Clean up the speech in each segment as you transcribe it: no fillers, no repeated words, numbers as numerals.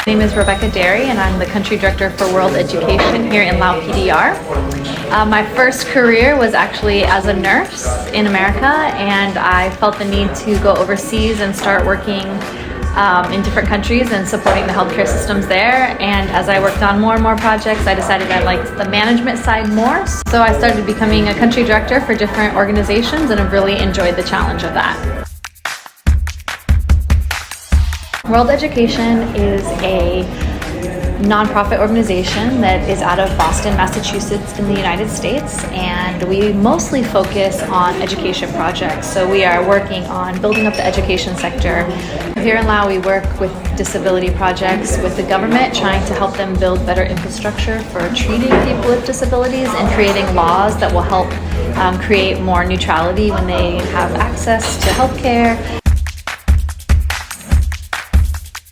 My name is Rebecca Derry, and I'm the Country Director for World Education here in Laos PDR. My first career was actually as a nurse in America, and I felt the need to go overseas and start working in different countries and supporting the healthcare systems there. And as I worked on more and more projects, I decided I liked the management side more. So I started becoming a country director for different organizations, and I've really enjoyed the challenge of that. World Education is a nonprofit organization that is out of Boston, Massachusetts in the United States, and we mostly focus on education projects. So we are working on building up the education sector. Here in Laos, we work with disability projects with the government, trying to help them build better infrastructure for treating people with disabilities and creating laws that will help create more neutrality when they have access to healthcare.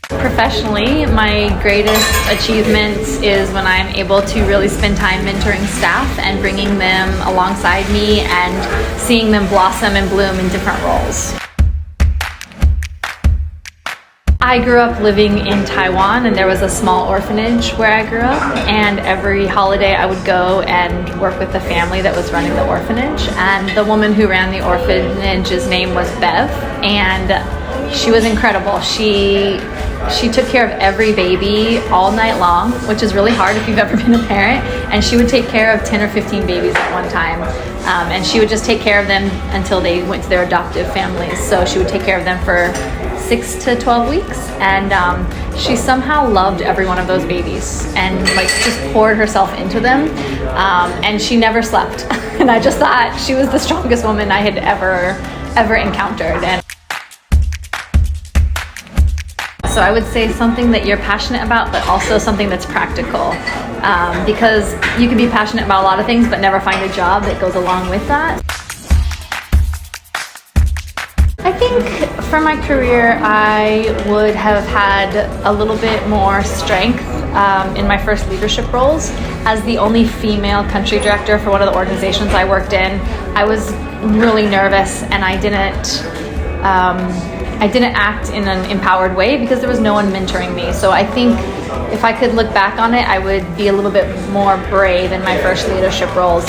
Professionally, my greatest achievement is when I'm able to really spend time mentoring staff and bringing them alongside me and seeing them blossom and bloom in different roles. I grew up living in Taiwan, and there was a small orphanage where I grew up, and every holiday I would go and work with the family that was running the orphanage. And the woman who ran the orphanage's name was Bev, and she was incredible. She took care of every baby all night long, which is really hard if you've ever been a parent, and she would take care of 10 or 15 babies at one time. And she would just take care of them until they went to their adoptive families. So she would take care of them for 6 to 12 weeks, and she somehow loved every one of those babies and just poured herself into them, and she never slept. And I just thought she was the strongest woman I had ever encountered. And so I would say something that you're passionate about, but also something that's practical, because you can be passionate about a lot of things but never find a job that goes along with that. I think for my career, I would have had a little bit more strength in my first leadership roles. As the only female country director for one of the organizations I worked in, I was really nervous, and I didn't act in an empowered way because there was no one mentoring me. So I think if I could look back on it, I would be a little bit more brave in my first leadership roles.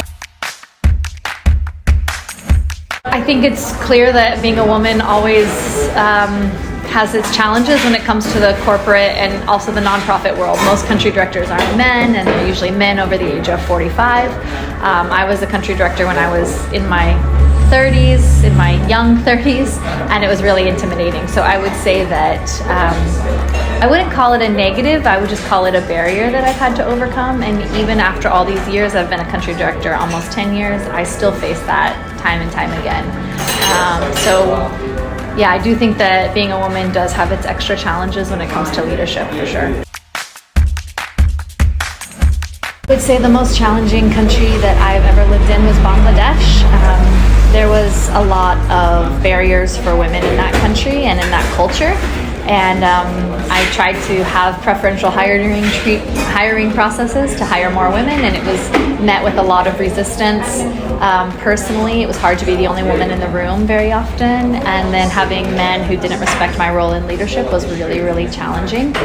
I think it's clear that being a woman always has its challenges when it comes to the corporate and also the nonprofit world. Most country directors are men, and they're usually men over the age of 45. I was a country director when I was in my 30s, in my young 30s, and it was really intimidating. So I would say that I wouldn't call it a negative, I would just call it a barrier that I've had to overcome. And even after all these years, I've been a country director almost 10 years, I still face that time and time again. Yeah, I do think that being a woman does have its extra challenges when it comes to leadership, for sure. I would say the most challenging country that I've ever lived in was Bangladesh. There was a lot of barriers for women in that country and in that culture, and I tried to have preferential hiring processes to hire more women, and it was met with a lot of resistance. Personally, it was hard to be the only woman in the room very often, and then having men who didn't respect my role in leadership was really, really challenging.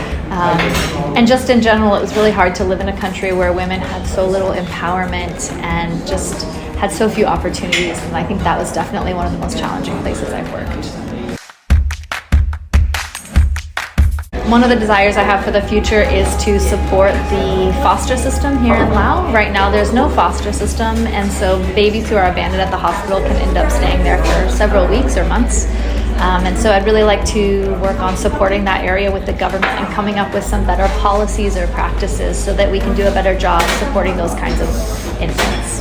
And just in general, it was really hard to live in a country where women had so little empowerment and just had so few opportunities, and I think that was definitely one of the most challenging places I've worked. One of the desires I have for the future is to support the foster system here in Laos. Right now there's no foster system, and so babies who are abandoned at the hospital can end up staying there for several weeks or months. And so I'd really like to work on supporting that area with the government and coming up with some better policies or practices so that we can do a better job supporting those kinds of infants.